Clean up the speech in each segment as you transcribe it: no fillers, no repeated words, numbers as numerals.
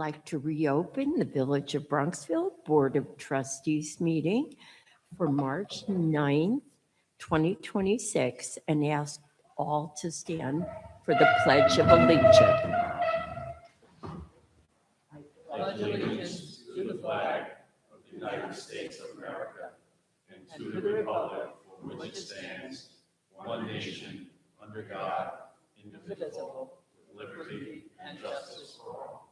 like to reopen the Village of Bronxville Board of Trustees meeting for March 9th, 2026, and ask all to stand for the Pledge of Allegiance. Pledge allegiance to the flag of the United States of America and to the republic for which it stands, one nation, under God, indivisible, with liberty and justice for all.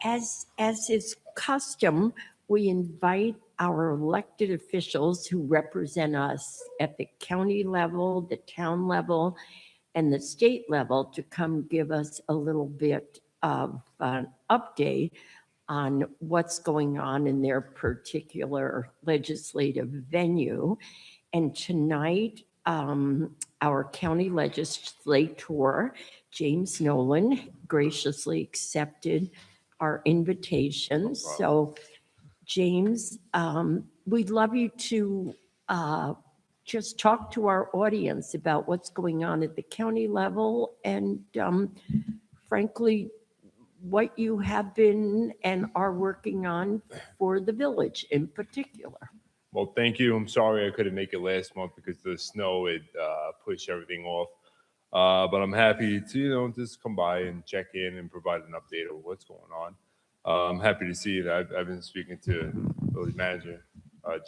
As is custom, we invite our elected officials who represent us at the county level, the town level, and the state level to come give us a little bit of an update on what's going on in their particular legislative venue. And tonight, our county legislator, James Nolan, graciously accepted our invitation. So, James, we'd love you to just talk to our audience about what's going on at the county level and, frankly, what you have been and are working on for the village in particular. Well, thank you. I'm sorry I couldn't make it last month because the snow had pushed everything off. But I'm happy to, just come by and check in and provide an update of what's going on. I'm happy to see that I've been speaking to village manager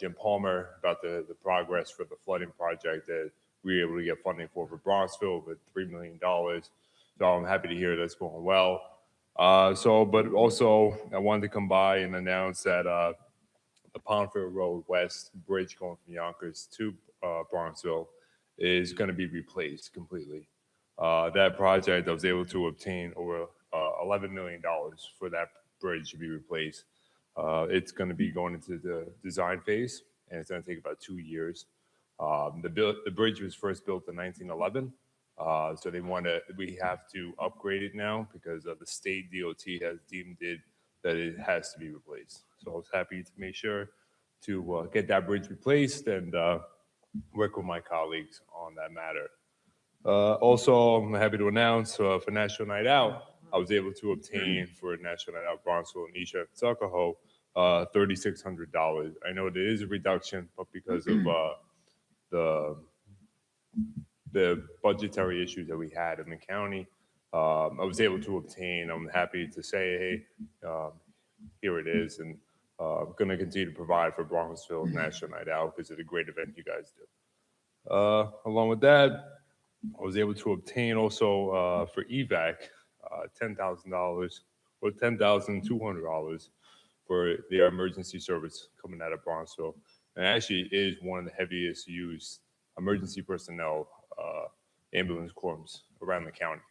Jim Palmer about the progress for the flooding project that we were able to get funding for Bronxville with $3 million. So I'm happy to hear that's going well. But also I wanted to come by and announce that the Pondfield Road West bridge going from Yonkers to Bronxville is going to be replaced completely. That project, I was able to obtain over $11 million for that bridge to be replaced. It's going to be going into the design phase, and it's going to take about 2 years. The bridge was first built in 1911, so we have to upgrade it now because the state DOT has deemed it that it has to be replaced. So I was happy to make sure to get that bridge replaced and work with my colleagues on that matter. Also, I'm happy to announce for National Night Out, I was able to obtain for National Night Out Bronxville and Isha Tuckahoe $3,600. I know there is a reduction, but because of the budgetary issues that we had in the county, I was able to obtain. I'm happy to say, hey, here it is, and I'm going to continue to provide for Bronxville National Night Out because it's a great event you guys do. Along with that, I was able to obtain also for EVAC $10,000 or $10,200 for their emergency service coming out of Bronxville. And actually is one of the heaviest used emergency personnel ambulance corps around the county.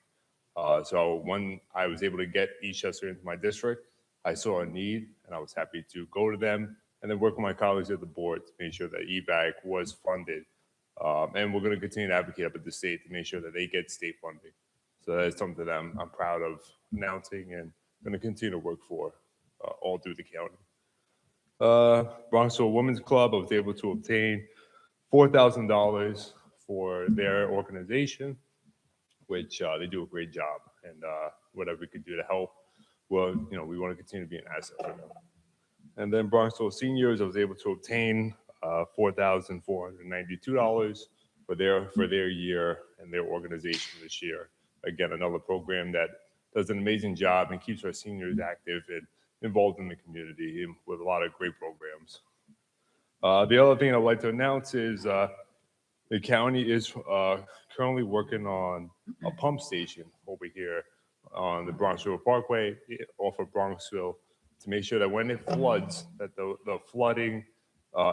So when I was able to get Eastchester into my district, I saw a need and I was happy to go to them and then work with my colleagues at the board to make sure that EVAC was funded. And we're going to continue to advocate up at the state to make sure that they get state funding. So that's something that I'm proud of announcing and going to continue to work for all through the county. Bronxville Women's Club, I was able to obtain $4,000 for their organization, which they do a great job, and whatever we could do to help, well, we want to continue to be an asset for them. And then Bronxville Seniors, I was able to obtain $4,492 for their year and their organization this year. Again, another program that does an amazing job and keeps our seniors active and involved in the community and with a lot of great programs. The other thing I'd like to announce is the county is currently working on a pump station over here on the Bronxville Parkway off of Bronxville to make sure that when it floods, that the flooding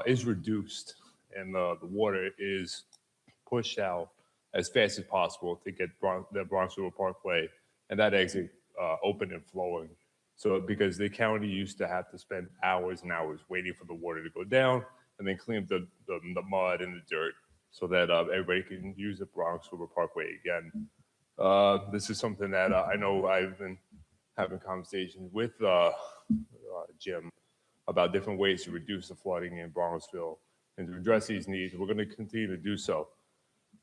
is reduced and the water is pushed out as fast as possible to get the Bronxville Parkway and that exit open and flowing. So because the county used to have to spend hours and hours waiting for the water to go down and then clean up the mud and the dirt so that everybody can use the Bronxville Parkway again. This is something that I know I've been having conversations with Jim about different ways to reduce the flooding in Bronxville and to address these needs. We're going to continue to do so.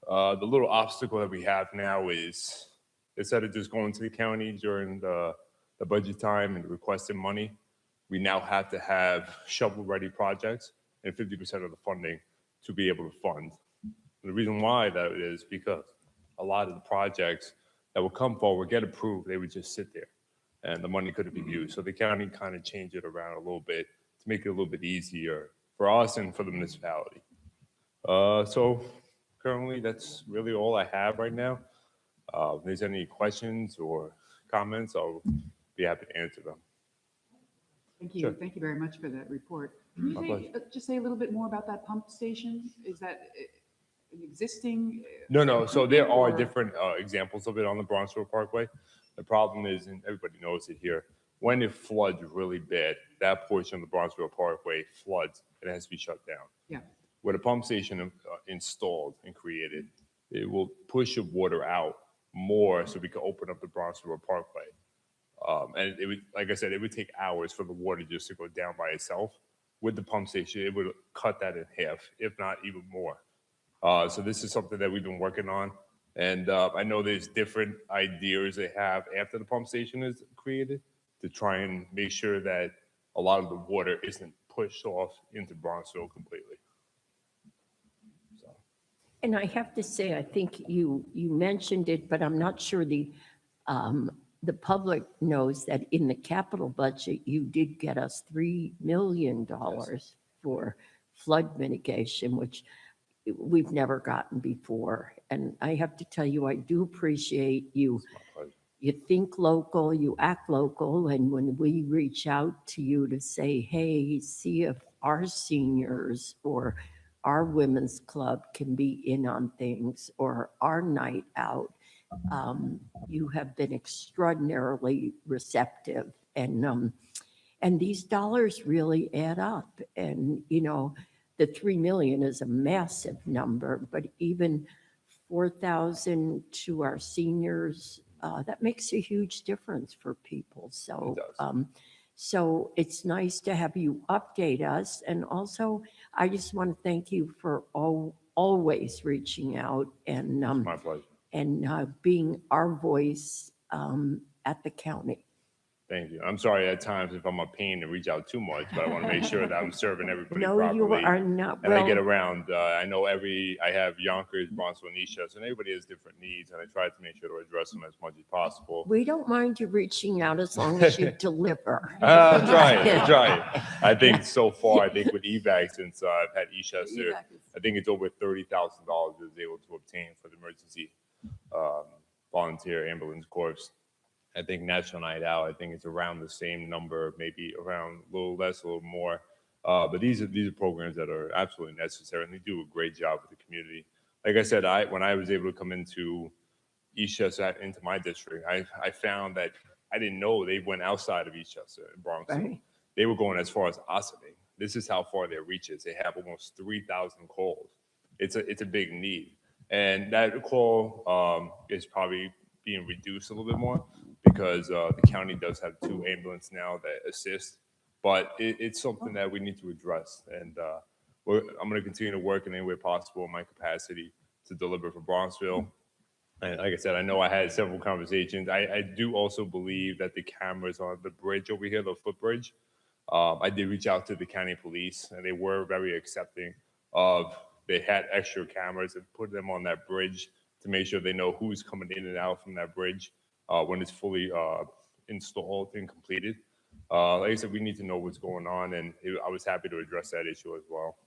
The little obstacle that we have now is Instead of just going to the county during the budget time and requesting money, we now have to have shovel-ready projects and 50% of the funding to be able to fund. And the reason why that is because a lot of the projects that will come forward, get approved, they would just sit there and the money couldn't be used. So the county kind of changed it around a little bit to make it a little bit easier for us and for the municipality. So currently that's really all I have right now. If there's any questions or comments, I'll be happy to answer them. Thank you. Sure. Thank you very much for that report. Can My you just say a little bit more about that pump station? Is that an existing? No. So there are or- different examples of it on the Bronxville Parkway. The problem is, and everybody knows it here, when it floods really bad, that portion of the Bronxville Parkway floods and it has to be shut down. Yeah. With a pump station installed and created, it will push the water out more so we can open up the Bronxville Parkway. And it would, like I said, it would take hours for the water just to go down by itself. With the pump station, it would cut that in half, if not even more. So this is something that we've been working on. And I know there's different ideas they have after the pump station is created to try and make sure that a lot of the water isn't pushed off into Bronxville completely. So. And I have to say, I think you mentioned it, but I'm not sure the public knows that in the capital budget, you did get us $3 million for flood mitigation, which we've never gotten before. And I have to tell you, I do appreciate you. You think local, you act local. And when we reach out to you to say, hey, see if our seniors or our women's club can be in on things or our night out, you have been extraordinarily receptive. And these dollars really add up. And, you know, the 3 million is a massive number, but even 4,000 to our seniors, that makes a huge difference for people. So, so it's nice to have you update us. And also, I just want to thank you for always reaching out and My pleasure. and being our voice at the county. Thank you. I'm sorry at times if I'm a pain to reach out too much, but I want to make sure that I'm serving everybody No, properly. you are not. And I get Well, around. I know I have Yonkers, Bronxville, and Eastchester, and everybody has different needs, and I try to make sure to address them as much as possible. we don't mind you reaching out as long as you deliver. I'm trying. I think so far, with evac, since I've had Eastchester, I think it's over $30,000 I was able to obtain for the emergency volunteer ambulance corps. I think National Night Out, I think it's around the same number, maybe around a little less, a little more. But these are programs that are absolutely necessary, and they do a great job with the community. Like I said, when I was able to come into Eastchester, into my district, I found that I didn't know they went outside of Eastchester in Bronxville. Right. They were going as far as Ossining. This is how far their reach is. They have almost 3,000 calls. It's a big need. And that call is probably being reduced a little bit more because the county does have 2 ambulances now that assist. But it's something that we need to address. And I'm going to continue to work in any way possible in my capacity to deliver for Bronxville. And like I said, I know I had several conversations. I do also believe that the cameras on the bridge over here, the footbridge, I did reach out to the county police, and they were very accepting of, they had extra cameras and put them on that bridge to make sure they know who's coming in and out from that bridge when it's fully installed and completed. Like I said, we need to know what's going on, and I was happy to address that issue as well.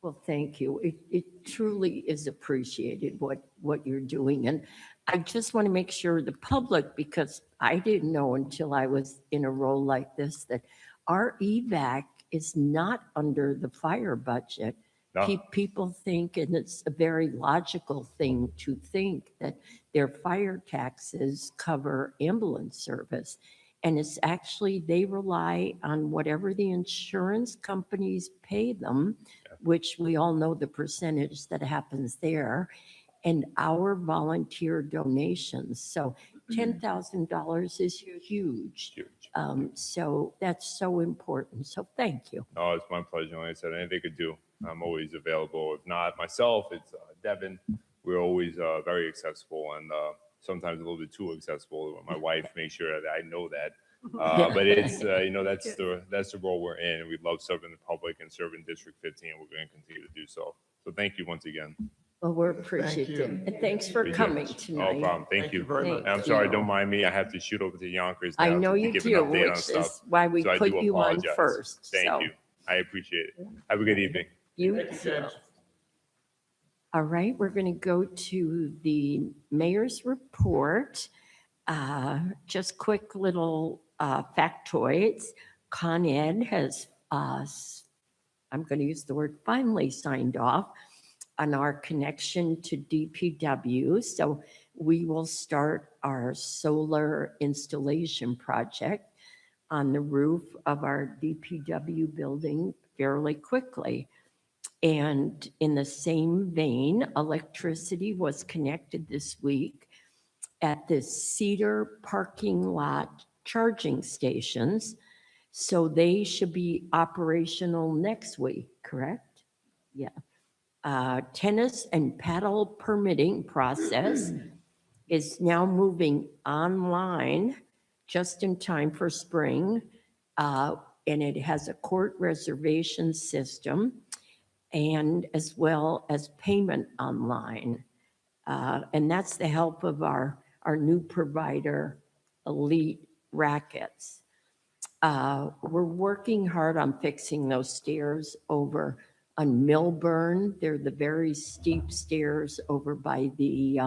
Well, thank you. It truly is appreciated what you're doing. And I just want to make sure the public, because I didn't know until I was in a role like this, that our evac is not under the fire budget. No. People think, and it's a very logical thing to think, that their fire taxes cover ambulance service. And it's actually, they rely on whatever the insurance companies pay them, which we all know the percentage that happens there, and our volunteer donations. So $10,000 is huge. So that's so important. So thank you. Oh, it's my pleasure. Like I said, anything I could do, I'm always available. If not myself, it's Devin. We're always very accessible, and sometimes a little bit too accessible. My wife makes sure that I know that. But it's, that's the role we're in. We love serving the public and serving District 15. We're going to continue to do so. So thank you once again. Well, we're appreciative. And thanks for Appreciate coming it. tonight. No problem. Thank you. very much. And I'm sorry, you. don't mind me. I have to shoot over to Yonkers I now know to you give do, an update on which stuff. is why we So I put do you on apologize. first. Thank So you. I appreciate it. Have a good evening. you too. All right, we're going to go to the mayor's report. Just quick little factoids. Con Ed has, I'm going to use the word finally, signed off on our connection to DPW. So we will start our solar installation project on the roof of our DPW building fairly quickly. And in the same vein, electricity was connected this week at the Cedar parking lot charging stations. So they should be operational next week, correct? Yeah. Tennis and paddle permitting process is now moving online just in time for spring. And it has a court reservation system and as well as payment online. And that's the help of our new provider, Elite Rackets. We're working hard on fixing those stairs over on Milburn. They're the very steep stairs over by the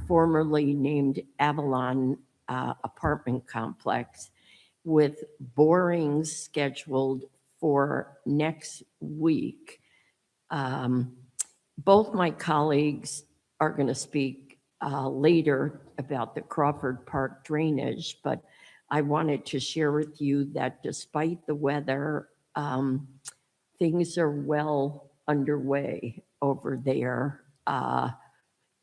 formerly named Avalon apartment complex, with borings scheduled for next week. Both my colleagues are going to speak later about the Crawford Park drainage, but I wanted to share with you that despite the weather, things are well underway over there.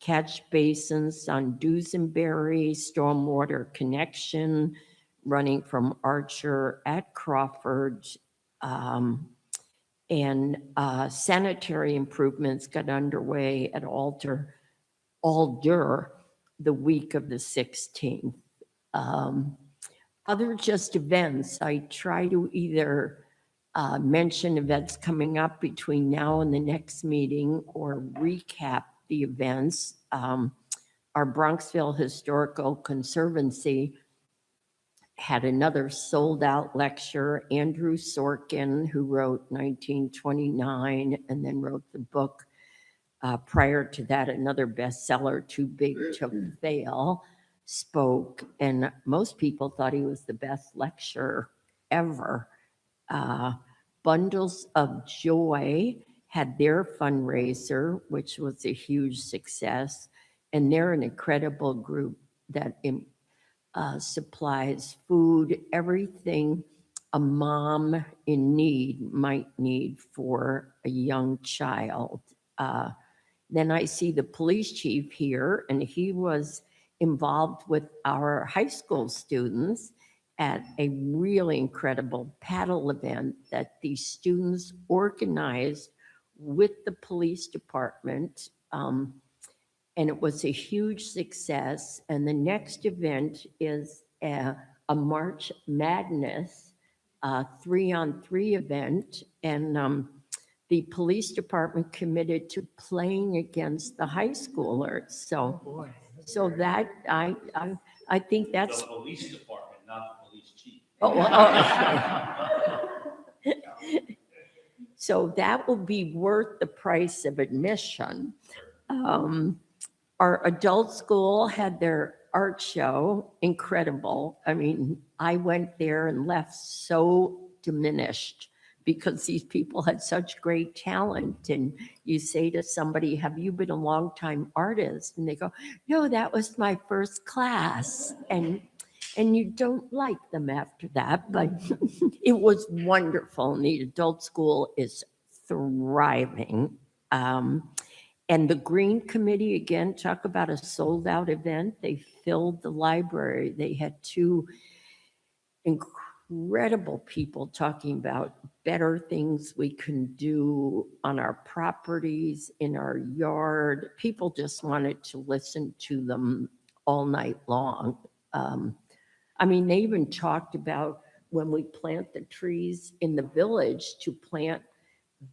Catch basins on Duesenberry, stormwater connection running from Archer at Crawford, and sanitary improvements got underway at Alder the week of the 16th. Other just events, I try to either mention events coming up between now and the next meeting or recap the events. Our Bronxville Historical Conservancy had another sold-out lecture. Andrew Sorkin, who wrote 1929 and then wrote the book prior to that, another bestseller, Too Big to Fail, spoke, and most people thought he was the best lecturer ever. Bundles of Joy had their fundraiser, which was a huge success, and they're an incredible group that supplies food, everything a mom in need might need for a young child. Then I see the police chief here, and he was involved with our high school students at a really incredible paddle event that these students organized with the police department. And it was a huge success. And the next event is a March Madness 3-on-3 event. And the police department committed to playing against the high schoolers. So that, I think that's. The police department, not the police chief. So that will be worth the price of admission. Our adult school had their art show, incredible. I mean, I went there and left so diminished because these people had such great talent. And you say to somebody, have you been a longtime artist? And they go, no, that was my first class. And you don't like them after that, but it was wonderful. And the adult school is thriving. And the Green Committee, again, talk about a sold-out event. They filled the library. They had 2 incredible people talking about better things we can do on our properties, in our yard. People just wanted to listen to them all night long. I mean, they even talked about when we plant the trees in the village to plant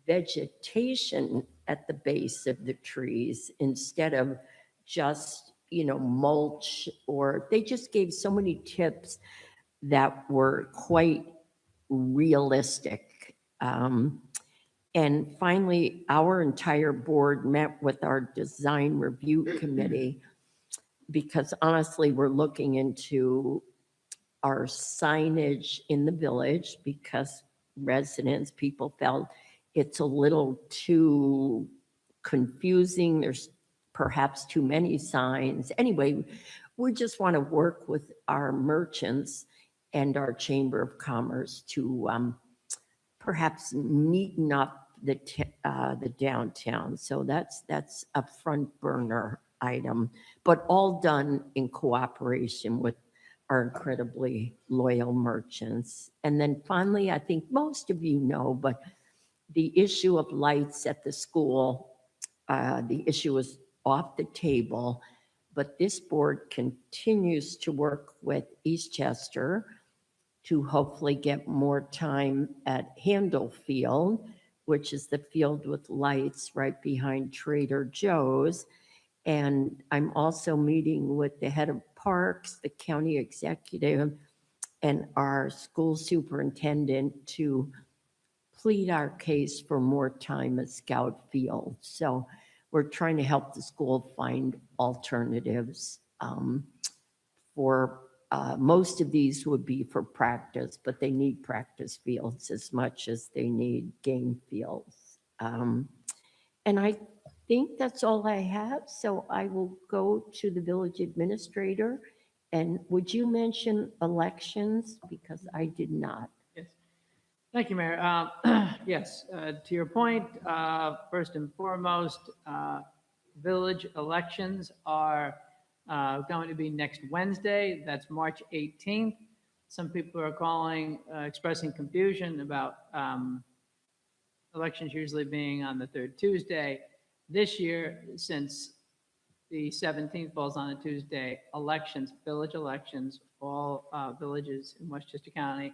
vegetation at the base of the trees instead of just, mulch, or they just gave so many tips that were quite realistic. And finally, our entire board met with our design review committee because honestly, we're looking into our signage in the village because people felt it's a little too confusing. There's perhaps too many signs. Anyway, we just want to work with our merchants and our Chamber of Commerce to perhaps neaten up the downtown. So that's a front burner item, but all done in cooperation with our incredibly loyal merchants. And then finally, I think most of you know, but the issue of lights at the school, the issue is off the table, but this board continues to work with Eastchester to hopefully get more time at Handle Field, which is the field with lights right behind Trader Joe's. And I'm also meeting with the head of parks, the county executive, and our school superintendent to plead our case for more time at Scout Field. So we're trying to help the school find alternatives for most of these would be for practice, but they need practice fields as much as they need game fields. And I think that's all I have. So I will go to the village administrator. And would you mention elections? Because I did not. Yes. Thank you, Mayor. Yes, to your point, first and foremost, village elections are going to be next Wednesday. That's March 18th. Some people are expressing confusion about elections usually being on the third Tuesday. This year, since the 17th falls on a Tuesday, village elections, all villages in Westchester County,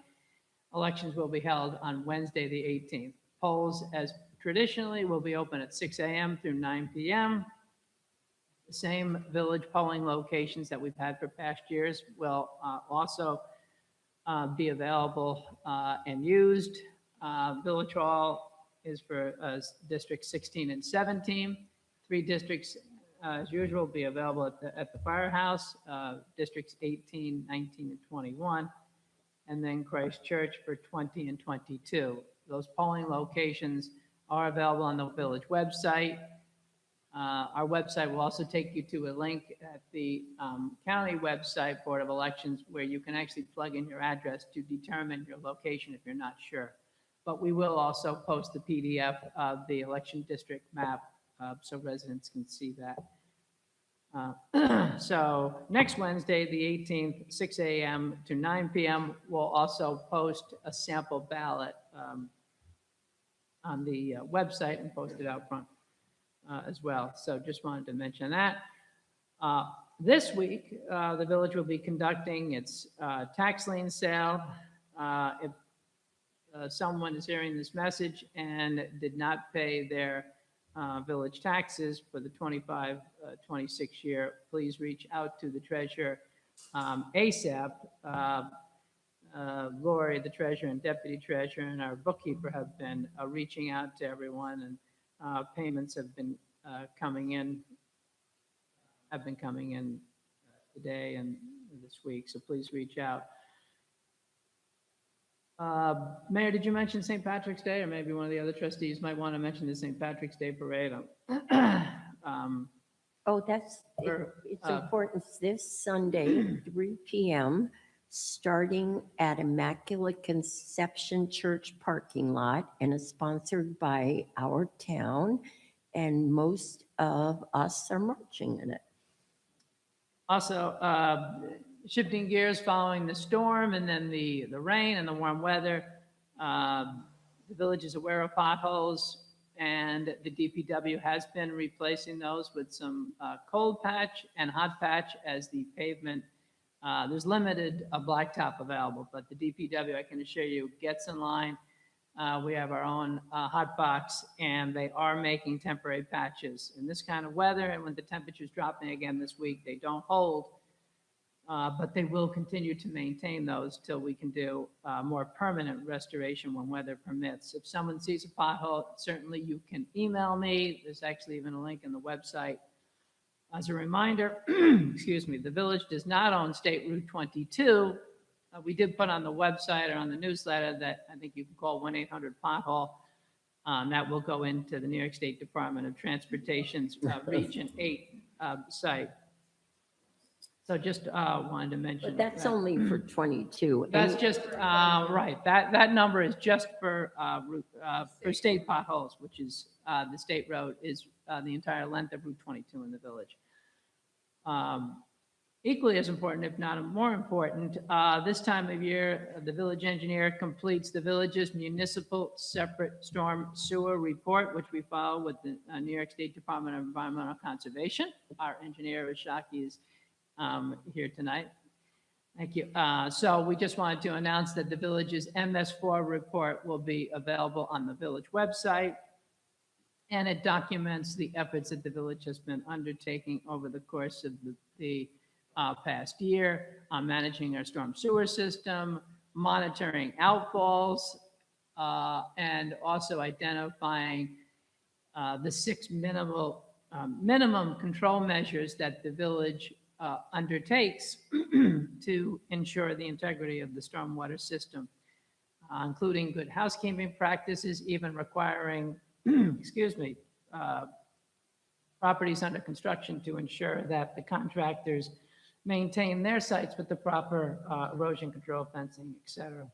elections will be held on Wednesday, the 18th. Polls, as traditionally, will be open at 6 a.m. through 9 p.m. The same village polling locations that we've had for past years will also be available and used. Village Hall is for District 16 and 17. 3 districts, as usual, will be available at the firehouse, Districts 18, 19, and 21, and then Christ Church for 20 and 22. Those polling locations are available on the village website. Our website will also take you to a link at the county website, Board of Elections, where you can actually plug in your address to determine your location if you're not sure. But we will also post the PDF of the election district map so residents can see that. So next Wednesday, the 18th, 6 a.m. to 9 p.m., we'll also post a sample ballot on the website and post it out front as well. So just wanted to mention that. This week, the village will be conducting its tax lien sale. If someone is hearing this message and did not pay their village taxes for the 25-26 year, please reach out to the treasurer ASAP. Lori, the treasurer, and deputy treasurer, and our bookkeeper have been reaching out to everyone, and payments have been coming in today and this week, so please reach out. Mayor, did you mention St. Patrick's Day, or maybe one of the other trustees might want to mention the St. Patrick's Day parade? Oh, it's important. It's this Sunday, 3 p.m., starting at Immaculate Conception Church parking lot, and is sponsored by our town, and most of us are marching in it. Also, shifting gears following the storm and then the rain and the warm weather, the village is aware of potholes and the DPW has been replacing those with some cold patch and hot patch as the pavement. There's limited blacktop available, but the DPW, I can assure you, gets in line. We have our own hot box, and they are making temporary patches. In this kind of weather, and when the temperature's dropping again this week, they don't hold, but they will continue to maintain those till we can do more permanent restoration when weather permits. If someone sees a pothole, certainly you can email me. There's actually even a link in the website. As a reminder, excuse me, the village does not own State Route 22. We did put on the website or on the newsletter that I think you can call 1-800-POTHOLE. That will go into the New York State Department of Transportation's Region 8 site. So just wanted to mention. But that's that. only for 22. That's just, right, that number is just for state potholes, which is, the state road is the entire length of Route 22 in the village. Equally as important, if not more important, this time of year, the village engineer completes the village's municipal separate storm sewer report, which we follow with the New York State Department of Environmental Conservation. Our engineer, Shaki, is here tonight. Thank you. So we just wanted to announce that the village's MS4 report will be available on the village website, and it documents the efforts that the village has been undertaking over the course of the past year on managing our storm sewer system, monitoring outfalls, and also identifying the 6 minimum control measures that the village undertakes to ensure the integrity of the stormwater system, including good housekeeping practices, even requiring, excuse me, properties under construction to ensure that the contractors maintain their sites with the proper erosion control fencing, et cetera.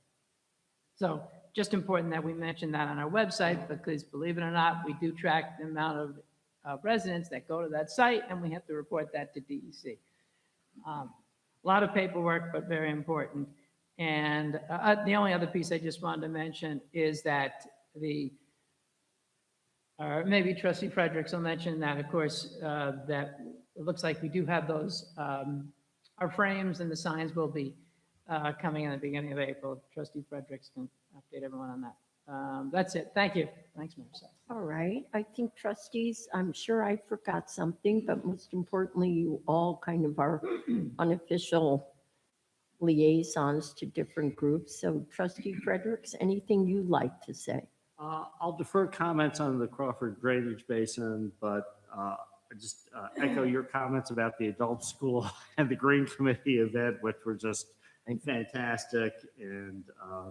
So just important that we mention that on our website, because believe it or not, we do track the amount of residents that go to that site, and we have to report that to DEC. A lot of paperwork, but very important. And the only other piece I just wanted to mention is that maybe Trustee Fredericks will mention that, of course, that it looks like we do have those, our frames and the signs will be coming in the beginning of April. Trustee Fredericks can update everyone on that. That's it. Thank you. Thanks, Mayor. All right. I think trustees, I'm sure I forgot something, but most importantly, you all kind of are unofficial liaisons to different groups. So Trustee Fredericks, anything you'd like to say? I'll defer comments on the Crawford Drainage Basin, but I just echo your comments about the adult school and the Green Committee event, which were just fantastic, and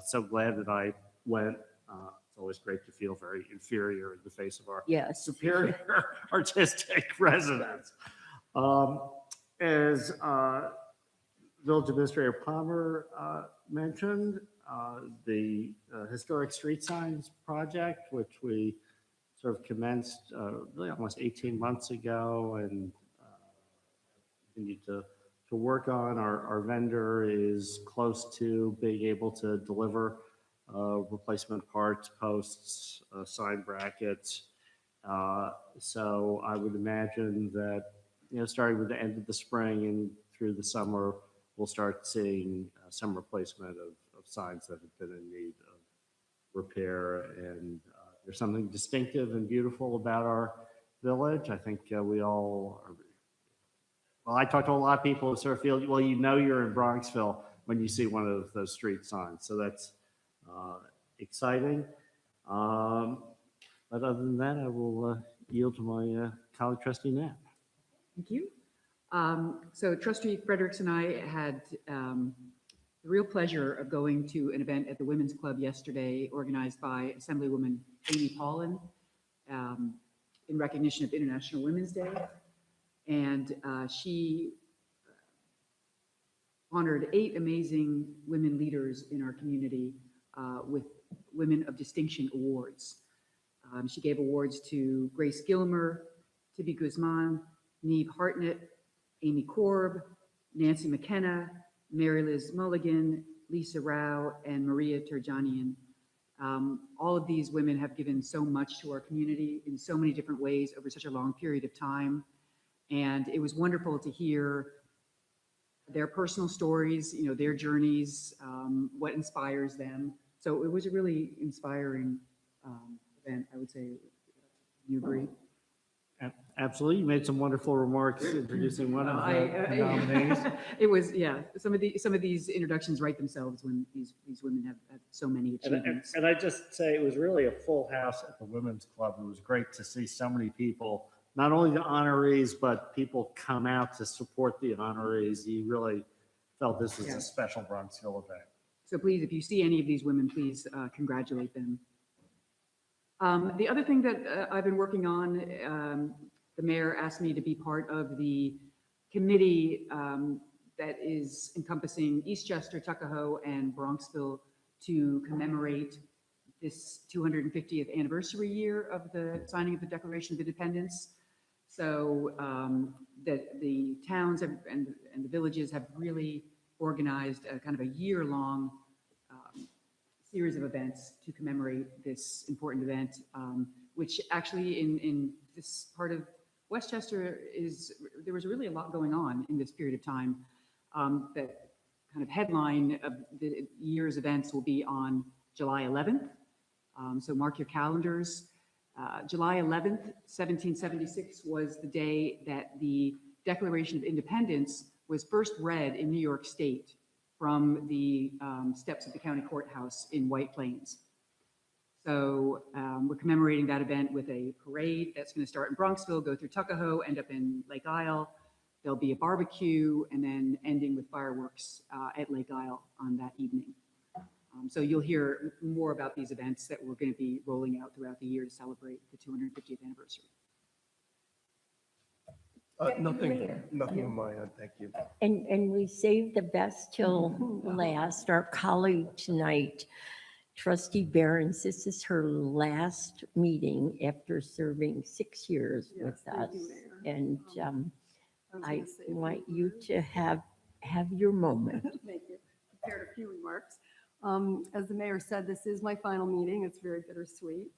so glad that I went. It's always great to feel very inferior in the face of our superior artistic residents. As Village Administrator Palmer mentioned, the Historic Street Signs Project, which we sort of commenced really almost 18 months ago and continued to work on. Our vendor is close to being able to deliver replacement parts, posts, sign brackets. So I would imagine that, starting with the end of the spring and through the summer, we'll start seeing some replacement of signs that have been in need of repair. And there's something distinctive and beautiful about our village. I think we all are. Well, I talk to a lot of people who sort of feel, well, you're in Bronxville when you see one of those street signs. So that's exciting. But other than that, I will yield to my colleague, Trustee Knapp. Thank you. So Trustee Fredericks and I had the real pleasure of going to an event at the Women's Club yesterday, organized by Assemblywoman Amy Paulin in recognition of International Women's Day. And she honored 8 amazing women leaders in our community with Women of Distinction Awards. She gave awards to Grace Gilmer, Tibby Guzman, Neve Hartnett, Amy Korb, Nancy McKenna, Mary Liz Mulligan, Lisa Rao, and Maria Turjanian. All of these women have given so much to our community in so many different ways over such a long period of time. And it was wonderful to hear their personal stories, you know, their journeys, what inspires them. So it was a really inspiring event, I would say. You agree? Absolutely. You made some wonderful remarks introducing one of the nominees. It was, yeah, some of these introductions write themselves when these women have so many achievements. And I just say it was really a full house at the Women's Club. It was great to see so many people, not only the honorees, but people come out to support the honorees. You really felt this was Yeah. a special Bronxville event. So please, if you see any of these women, please congratulate them. The other thing that I've been working on, the mayor asked me to be part of the committee that is encompassing Eastchester, Tuckahoe, and Bronxville to commemorate this 250th anniversary year of the signing of the Declaration of Independence. So that the towns and the villages have really organized a kind of a year-long series of events to commemorate this important event, which actually in this part of Westchester there was really a lot going on in this period of time. That kind of headline of the year's events will be on July 11th. So mark your calendars. July 11th, 1776 was the day that the Declaration of Independence was first read in New York State from the steps of the county courthouse in White Plains. So we're commemorating that event with a parade that's going to start in Bronxville, go through Tuckahoe, end up in Lake Isle. There'll be a barbecue and then ending with fireworks at Lake Isle on that evening. So you'll hear more about these events that we're going to be rolling out throughout the year to celebrate the 250th anniversary. Nothing on my end, thank you. And we saved the best till last. Our colleague tonight, Trustee Behrens, this is her last meeting after serving 6 years with us. And I want you to have your moment. Thank you. Prepared a few remarks. As the mayor said, this is my final meeting. It's very bittersweet.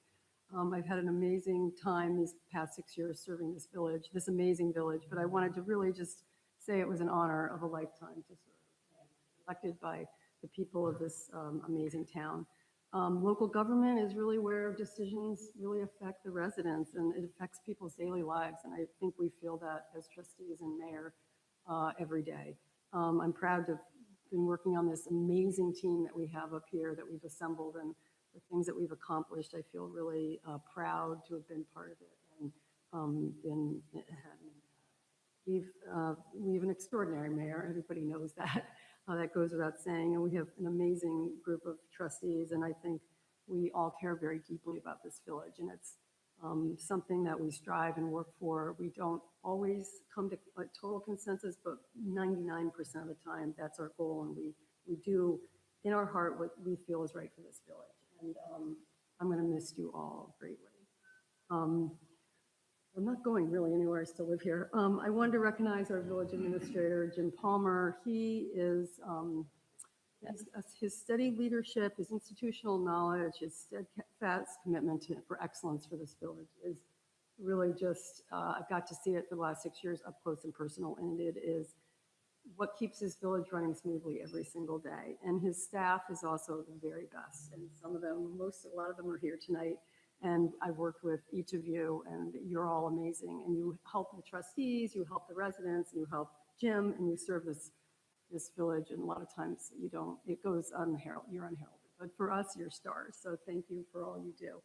I've had an amazing time these past 6 years serving this village, this amazing village, but I wanted to really just say it was an honor of a lifetime to serve, elected by the people of this amazing town. Local government is really where decisions really affect the residents and it affects people's daily lives. And I think we feel that as trustees and mayor every day. I'm proud to have been working on this amazing team that we have up here that we've assembled and the things that we've accomplished. I feel really proud to have been part of it and we have an extraordinary mayor. Everybody knows that. That goes without saying. And we have an amazing group of trustees. And I think we all care very deeply about this village. And it's something that we strive and work for. We don't always come to a total consensus, but 99% of the time, that's our goal. And we do in our heart what we feel is right for this village. And I'm going to miss you all greatly. I'm not going really anywhere. I still live here. I wanted to recognize our village administrator, Jim Palmer. He is, his steady leadership, his institutional knowledge, his steadfast commitment for excellence for this village is really just, I've got to see it for the last 6 years up close and personal, and it is what keeps this village running smoothly every single day. And his staff is also the very best. And some of them, a lot of them are here tonight. And I've worked with each of you, and you're all amazing. And you help the trustees, you help the residents, you help Jim, and you serve this village. And a lot of times you don't, it goes unheralded, you're unheralded. But for us, you're stars. So thank you for all you do.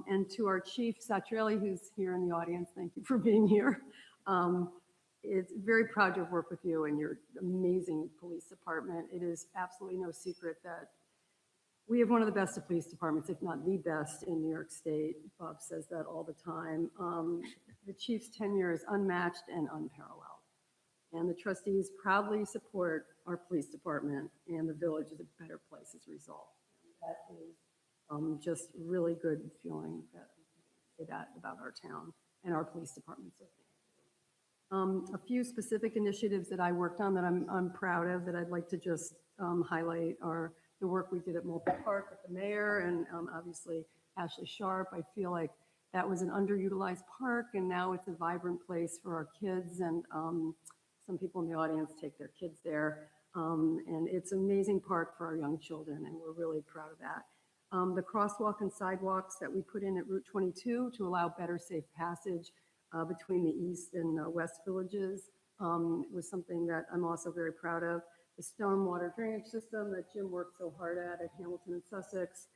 And to our chief, Satrelli, who's here in the audience, thank you for being here. It's very proud to work with you and your amazing police department. It is absolutely no secret that we have one of the best of police departments, if not the best in New York State. Bob says that all the time. The chief's tenure is unmatched and unparalleled. And the trustees proudly support our police department, and the village is a better place as a result. And that is just really good feeling that we say that about our town and our police department. So a few specific initiatives that I worked on that I'm proud of that I'd like to just highlight are the work we did at Multi Park with the mayor and obviously Ashley Sharp. I feel like that was an underutilized park, and now it's a vibrant place for our kids. And some people in the audience take their kids there. And it's an amazing park for our young children, and we're really proud of that. The crosswalk and sidewalks that we put in at Route 22 to allow better safe passage between the east and west villages was something that I'm also very proud of. The stormwater drainage system that Jim worked so hard at Hamilton and Sussex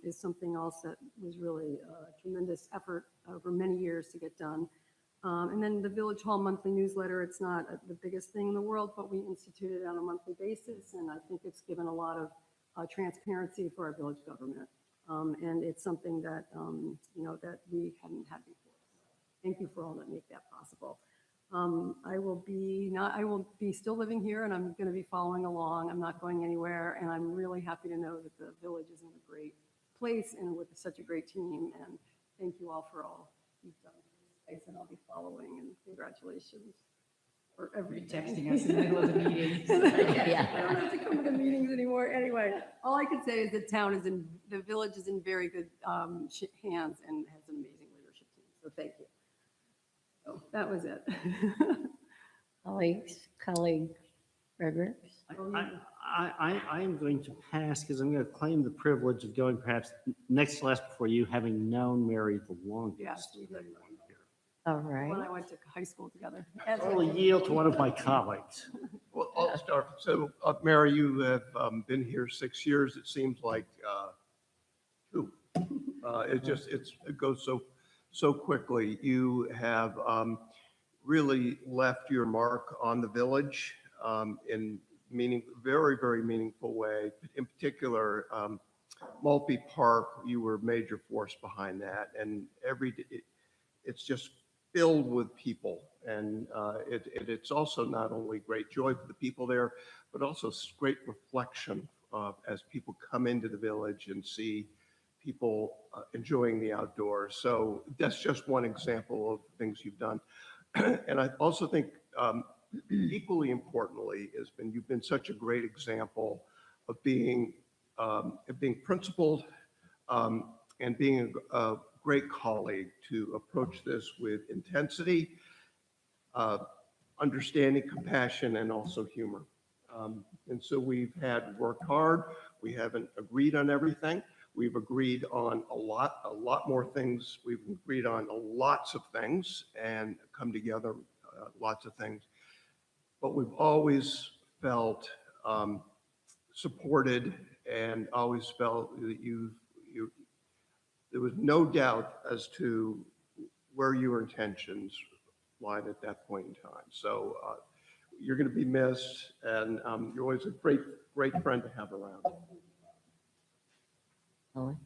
is something else that was really a tremendous effort over many years to get done. And then the Village Hall monthly newsletter, it's not the biggest thing in the world, but we instituted it on a monthly basis, and I think it's given a lot of transparency for our village government. And it's something that, that we hadn't had before. Thank you for all that make that possible. I will be still living here, and I'm going to be following along. I'm not going anywhere, and I'm really happy to know that the village is in a great place and with such a great team. And thank you all for all you've done. And I'll be following, and congratulations for everything. Texting us in the middle of the meeting. Yeah. I don't have to come to the meetings anymore. Anyway, all I can say is the village is in very good hands and has an amazing leadership team. So thank you. So that was it. Colleague Fredericks? I am going to pass because I'm going to claim the privilege of going perhaps next to last before you, having known Mary the longest. Yes, we did. All When right. I went to high school together. I will yield to one of my colleagues. Well, I'll start. So, Mary, you have been here 6 years. It seems like 2. It goes so quickly. You have really left your mark on the village in very, very meaningful way. In particular, Multi Park, you were a major force behind that, and it's just filled with people, and it's also not only great joy for the people there, but also great reflection as people come into the village and see people enjoying the outdoors. So that's just one example of things you've done. And I also think equally importantly you've been such a great example of being principled and being a great colleague to approach this with intensity, understanding, compassion, and also humor. And so we've worked hard. We haven't agreed on everything. We've agreed on a lot more things. We've agreed on lots of things and come together lots of things. But we've always felt supported and always felt that there was no doubt as to where your intentions lied at that point in time. So you're going to be missed, and you're always a great friend to have around. Nolan?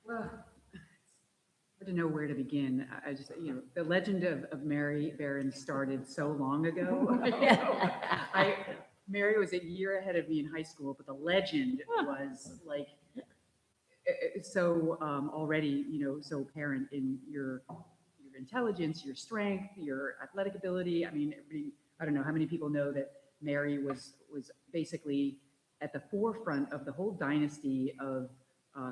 Well, hard to know where to begin. I just, the legend of Mary Barron started so long ago. Mary was a year ahead of me in high school, but the legend was like so already, so apparent in your intelligence, your strength, your athletic ability. I mean, I don't know how many people know that Mary was basically at the forefront of the whole dynasty of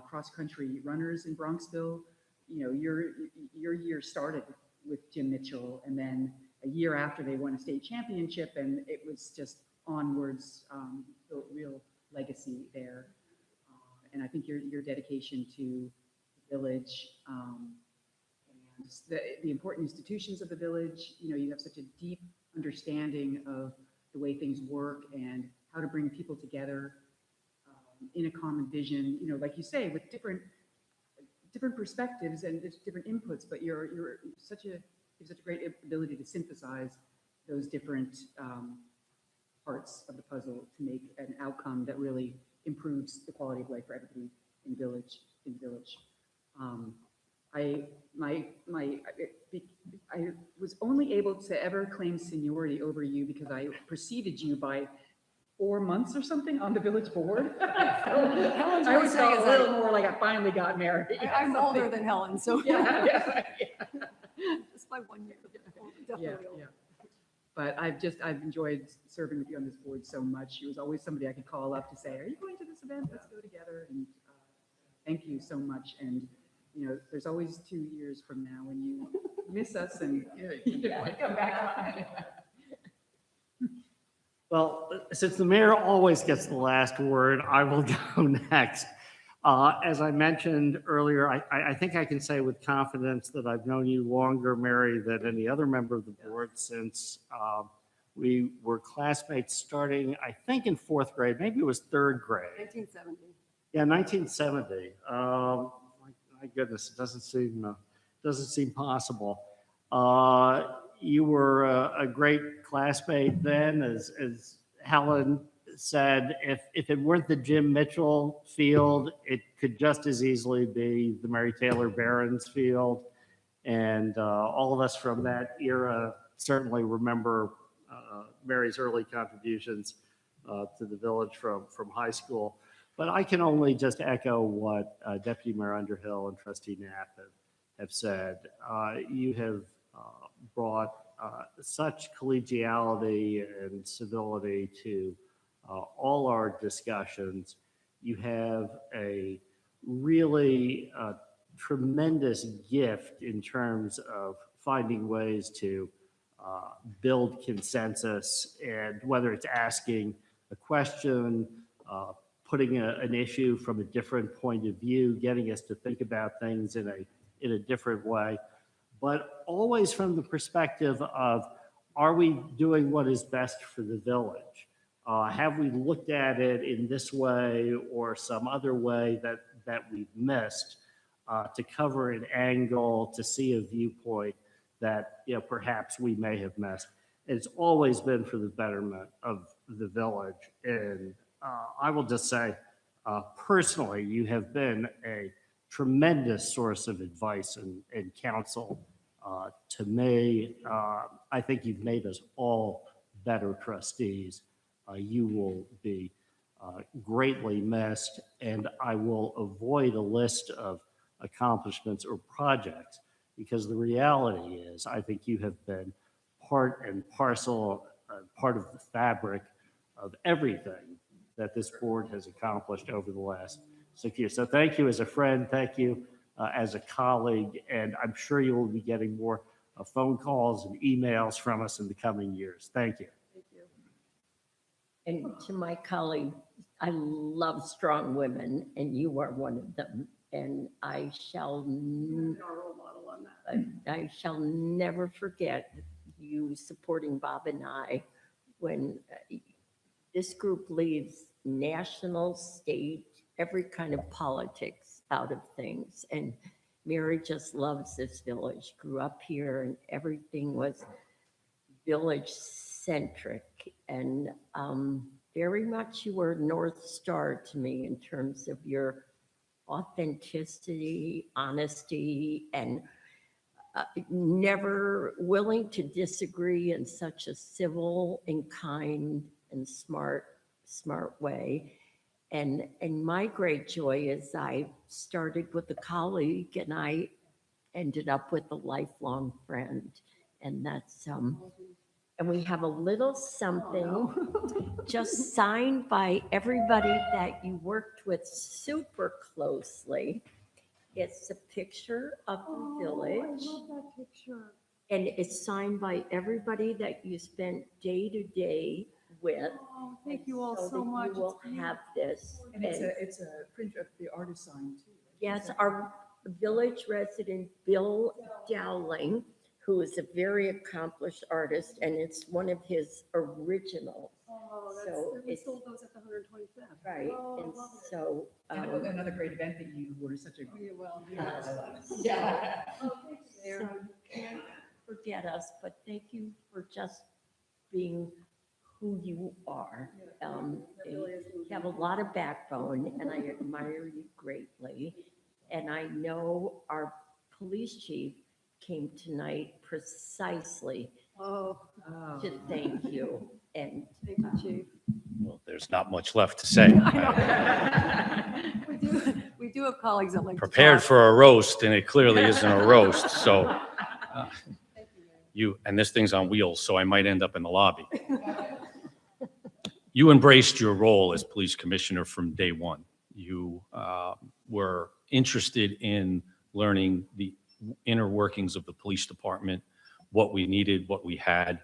cross-country runners in Bronxville. Your year started with Jim Mitchell, and then a year after they won a state championship, and it was just onwards, built real legacy there. And I think your dedication to the village and the important institutions of the village, you have such a deep understanding of the way things work and how to bring people together in a common vision, like you say, with different perspectives and different inputs, but you have such a great ability to synthesize those different parts of the puzzle to make an outcome that really improves the quality of life for everybody in village. I was only able to ever claim seniority over you because I preceded you by 4 months or something on the village board. Helen's I way was saying a is little more like I finally got married. I'm older than Helen, so. Yeah. Just by 1 year. Yeah, Definitely older. yeah. But I've enjoyed serving with you on this board so much. She was always somebody I could call up to say, are you going to this this event, let's go together. And thank you so much. And, you know, there's always 2 years from now when you miss us and you want to come back on. Well, since the mayor always gets the last word, I will go next. As I mentioned earlier, I think I can say with confidence that I've known you longer, Mary, than any other member of the board since we were classmates starting, I think, in 4th grade. Maybe it was 3rd grade. 1970. Yeah, 1970. My goodness, it doesn't seem possible. You were a great classmate then, as Helen said. If it weren't the Jim Mitchell field, it could just as easily be the Mary Taylor Barron's field. And all of us from that era certainly remember Mary's early contributions to the village from high school. But I can only just echo what Deputy Mayor Underhill and Trustee Knapp have said. You have brought such collegiality and civility to all our discussions. You have a really tremendous gift in terms of finding ways to build consensus, and whether it's asking a question, putting an issue from a different point of view, getting us to think about things in a different way, but always from the perspective of, are we doing what is best for the village? Have we looked at it in this way or some other way that we've missed to cover an angle, to see a viewpoint that, you know, perhaps we may have missed? It's always been for the betterment of the village. And I will just say, personally, you have been a tremendous source of advice and counsel to me. I think you've made us all better trustees. You will be greatly missed, and I will avoid a list of accomplishments or projects, because the reality is I think you have been part and parcel, part of the fabric of everything that this board has accomplished over the last 6 years. So thank you as a friend, thank you as a colleague, and I'm sure you will be getting more phone calls and emails from us in the coming years. Thank you. Thank you. And to my colleague, I love strong women, and you are one of them. And I shall, You're our role model on that. I shall never forget you supporting Bob and I when this group leaves national, state, every kind of politics out of things. And Mary just loves this village, grew up here, and everything was village centric. And very much you were North Star to me in terms of your authenticity, honesty, and never willing to disagree in such a civil and kind and smart way. And my great joy is I started with a colleague and I ended up with a lifelong friend. And that's, and we have a little something just signed by everybody that you worked with super closely. It's a picture of the village. I love that picture. And it's signed by everybody that you spent day to day with. Oh, thank you all So so that much. you will have this. And it's a print of the artist sign too. Yes, our village resident, Bill Dowling, who is a very accomplished artist, and it's one of his originals. Oh, So we it's- sold those at the 125th. Right, Oh, I and love it. so. And another great event that you were such a. Yeah, well, Yeah. Oh, thank you, Mayor. So you can't forget us, but thank you for just being who you are. That really is You have a lot of backbone, and I admire you greatly. And I know our police chief came tonight precisely Oh, to thank you. And thank you, Chief. Well, there's not much left to say. We do have colleagues that like to Prepared talk. for a roast, and it clearly isn't a roast, so Thank you, Mayor. and this thing's on wheels, so I might end up in the lobby. You embraced your role as police commissioner from day one. You were interested in learning the inner workings of the police department, what we needed, what we had.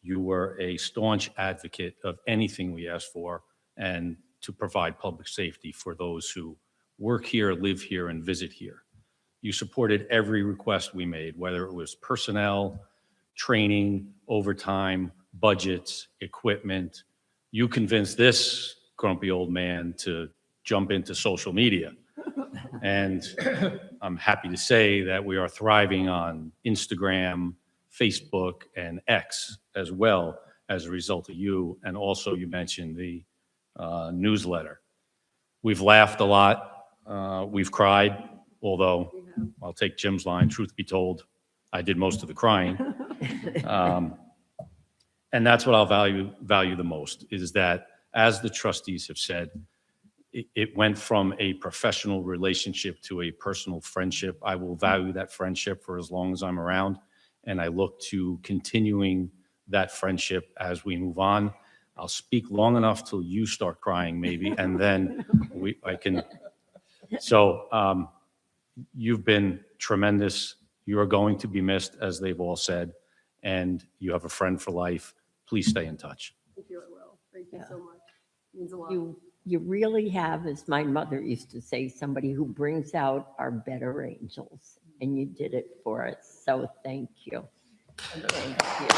You were a staunch advocate of anything we asked for and to provide public safety for those who work here, live here, and visit here. You supported every request we made, whether it was personnel, training, overtime, budgets, equipment. You convinced this grumpy old man to jump into social media. And I'm happy to say that we are thriving on Instagram, Facebook, and X as well as a result of you. And also you mentioned the newsletter. We've laughed a lot. We've cried, although I'll take Jim's line, truth be told, I did most of the crying. And that's what I'll value the most, is that, as the trustees have said, it went from a professional relationship to a personal friendship. I will value that friendship for as long as I'm around, and I look to continuing that friendship as we move on. I'll speak long enough till you start crying, maybe, and then I can. So you've been tremendous. You are going to be missed, as they've all said, and you have a friend for life. Please stay in touch. Thank you, I will. Thank you so much. Means a lot. You really have, as my mother used to say, somebody who brings out our better angels, and you did it for us. So thank you. Thank you.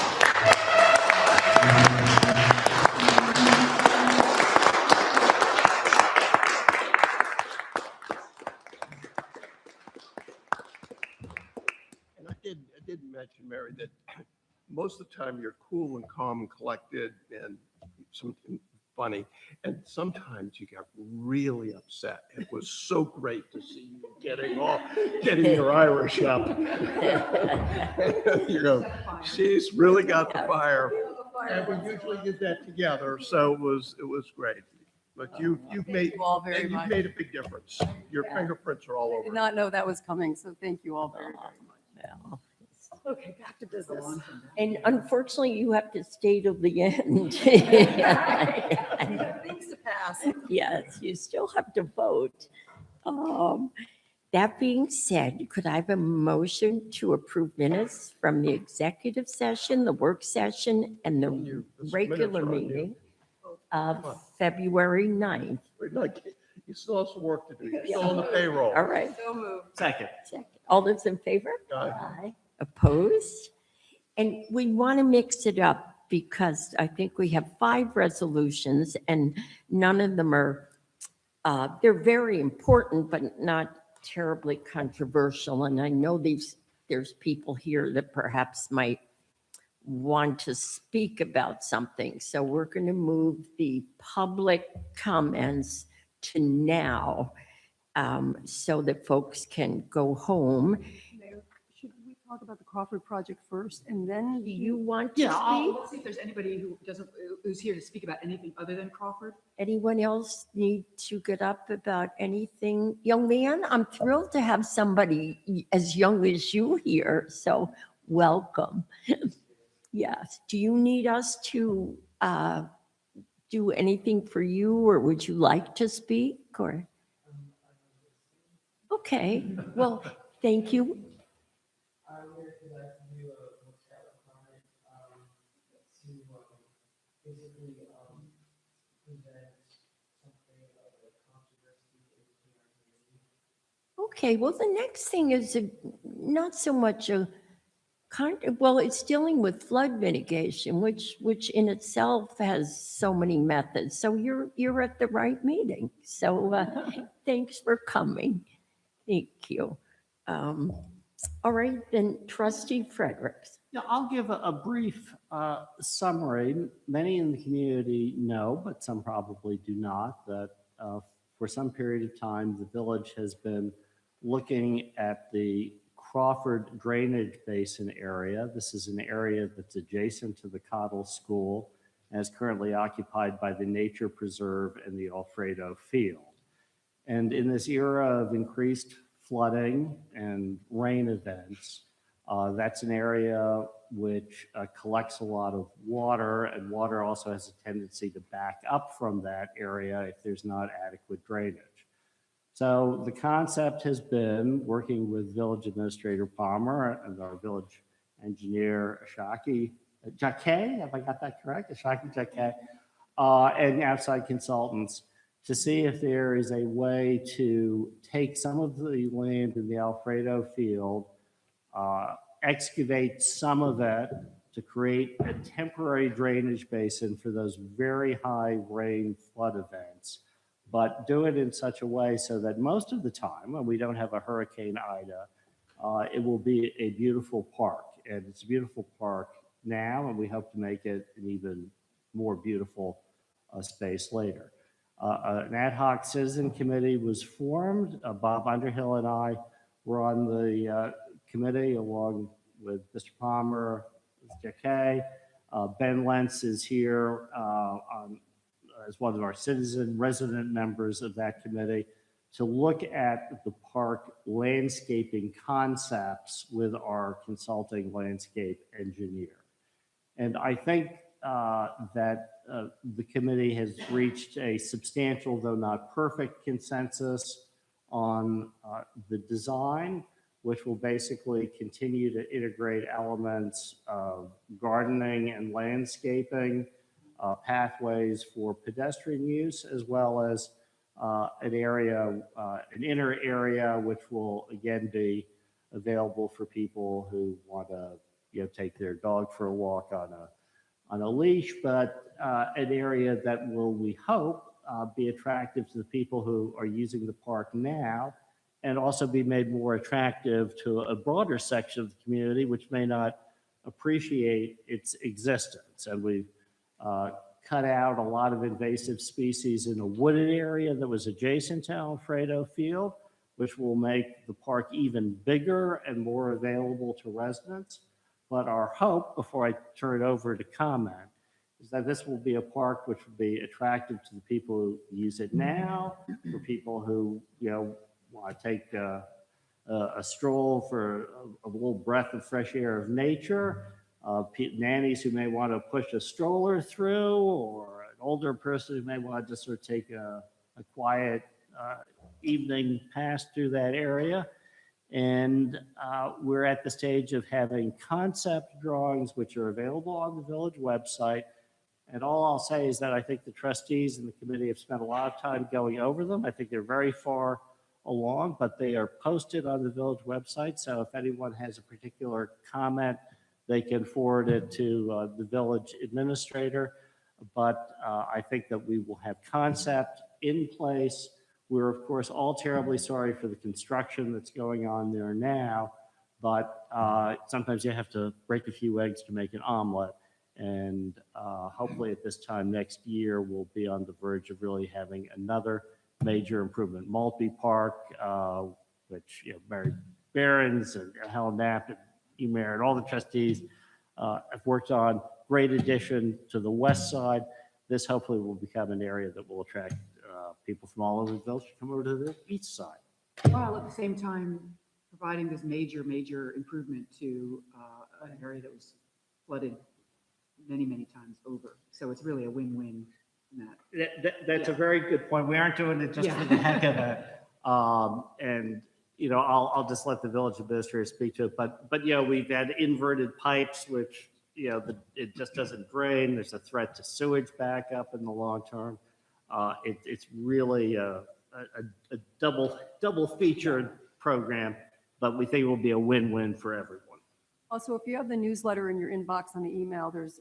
And I did mention, Mary, that most of the time you're cool and calm and collected and something funny. And sometimes you get really upset. It was so great to see you getting your Irish up. You know, she's really got the fire. And we usually did that together, so it was great. But you've made you all very and you've much. made a big difference. Your fingerprints are all I over did it. not know that was coming, so thank you all very, very much. Well, Okay, back to business. and unfortunately, you have to stay till the end. Things to pass. Yes, you still have to vote. That being said, could I have a motion to approve minutes from the executive session, the work session, and the This regular minutes are on you. meeting Come on. of February 9th? Wait, no, you still have some work to do. You're still on the payroll. All right. So moved. Second. All those in favor? Aye. Opposed? And we want to mix it up because I think we have 5 resolutions and none of them are, they're very important, but not terribly controversial. And I know there's people here that perhaps might want to speak about something. So we're going to move the public comments to now so that folks can go home. Mayor, should we talk about the Crawford project first and then Do you want to Yeah, speak? let's see if there's anybody who's here to speak about anything other than Crawford. Anyone else need to get up about anything? Young man, I'm thrilled to have somebody as young as you here, so welcome. Yes, do you need us to do anything for you, or would you like to speak, or? Okay, well, thank you. Okay, well, the next thing is not so much well, it's dealing with flood mitigation, which in itself has so many methods. So you're at the right meeting. So thanks for coming. Thank you. All right, then Trustee Fredericks. Yeah, I'll give a brief summary. Many in the community know, but some probably do not, that for some period of time, the village has been looking at the Crawford drainage basin area. This is an area that's adjacent to the Cottle School and is currently occupied by the Nature Preserve and the Alfredo Field. And in this era of increased flooding and rain events, that's an area which collects a lot of water, and water also has a tendency to back up from that area if there's not adequate drainage. So the concept has been working with Village Administrator Palmer and our village engineer Ashaki Jacquet, have I got that correct? Ashaki Jacquet, and outside consultants to see if there is a way to take some of the land in the Alfredo field, excavate some of it to create a temporary drainage basin for those very high rain flood events, but do it in such a way so that most of the time, when we don't have a Hurricane Ida, it will be a beautiful park. And it's a beautiful park now, and we hope to make it an even more beautiful space later. An ad hoc citizen committee was formed. Bob Underhill and I were on the committee along with Mr. Palmer, Mr. Jacquet. Ben Lentz is here as one of our citizen resident members of that committee to look at the park landscaping concepts with our consulting landscape engineer. And I think that the committee has reached a substantial, though not perfect, consensus on the design, which will basically continue to integrate elements of gardening and landscaping, pathways for pedestrian use, as well as an area, an inner area, which will again be available for people who want to, take their dog for a walk on a leash, but an area that will, we hope, be attractive to the people who are using the park now, and also be made more attractive to a broader section of the community which may not appreciate its existence. And we've cut out a lot of invasive species in a wooded area that was adjacent to Alfredo Field, which will make the park even bigger and more available to residents. But our hope, before I turn it over to comment, is that this will be a park which will be attractive to the people who use it now, for people who, want to take a stroll for a little breath of fresh air of nature, nannies who may want to push a stroller through, or an older person who may want to just sort of take a quiet evening pass through that area. And we're at the stage of having concept drawings which are available on the village website. And all I'll say is that I think the trustees and the committee have spent a lot of time going over them. I think they're very far along, but they are posted on the village website. So if anyone has a particular comment, they can forward it to the village administrator. But I think that we will have concept in place. We're, of course, all terribly sorry for the construction that's going on there now, but sometimes you have to break a few eggs to make an omelet. And hopefully at this time next year, we'll be on the verge of really having another major improvement. Maltby Park, which Mary Behrens and Helen Knapp and Emer and all the trustees have worked on, great addition to the west side. This hopefully will become an area that will attract people from all over the village to come over to the east side. While at the same time providing this major improvement to an area that was flooded many times over. So it's really a win-win in that. That's a very good point. We aren't doing it just for the heck of it. And I'll just let the village administrator speak to it. But we've had inverted pipes, which it just doesn't drain. There's a threat to sewage backup in the long term. It's really a double featured program, but we think it will be a win-win for everyone. Also, if you have the newsletter in your inbox on the email, there's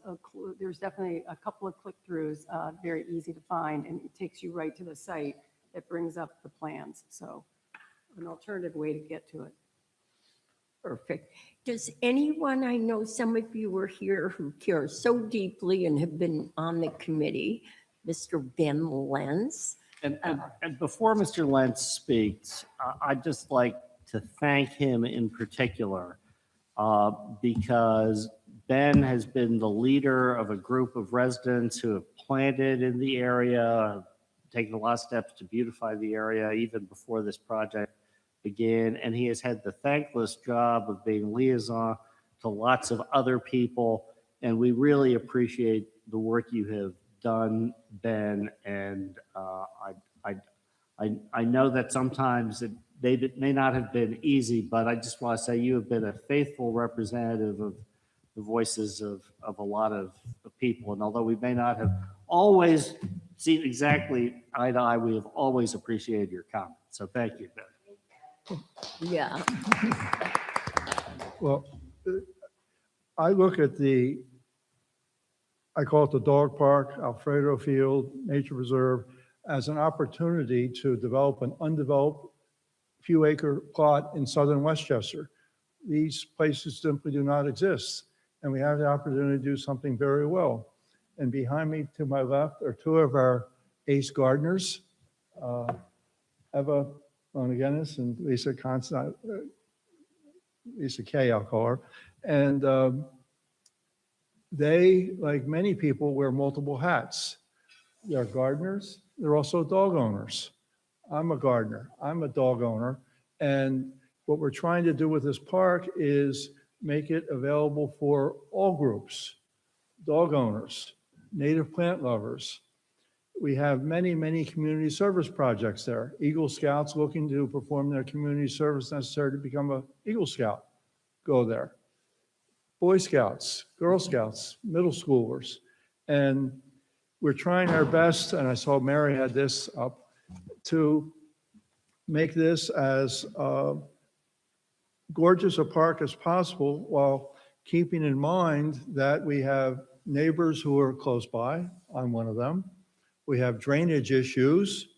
definitely a couple of click-throughs, very easy to find, and it takes you right to the site that brings up the plans. So an alternative way to get to it. Perfect. Does anyone, I know some of you were here who care so deeply and have been on the committee, Mr. Ben Lentz. And before Mr. Lentz speaks, I'd just like to thank him in particular because Ben has been the leader of a group of residents who have planted in the area, taken a lot of steps to beautify the area even before this project began. And he has had the thankless job of being liaison to lots of other people. And we really appreciate the work you have done, Ben. And I know that sometimes they may not have been easy, but I just want to say you have been a faithful representative of the voices of a lot of people. And although we may not have always seen exactly eye to eye, we have always appreciated your comments. So thank you, Ben. Yeah. Well, I look at I call it the dog park, Alfredo Field, Nature Reserve, as an opportunity to develop an undeveloped few acre plot in southern Westchester. These places simply do not exist. And we have the opportunity to do something very well. And behind me to my left are two of our ace gardeners, Eva Monagenis and Lisa Constant, Lisa K, I'll call her. And they, like many people, wear multiple hats. They're gardeners, they're also dog owners. I'm a gardener, I'm a dog owner. And what we're trying to do with this park is make it available for all groups, dog owners, native plant lovers. We have many, many community service projects there. Eagle Scouts looking to perform their community service necessary to become an Eagle Scout, go there. Boy Scouts, Girl Scouts, middle schoolers. And we're trying our best, and I saw Mary had this up, to make this as gorgeous a park as possible while keeping in mind that we have neighbors who are close by. I'm one of them. We have drainage issues,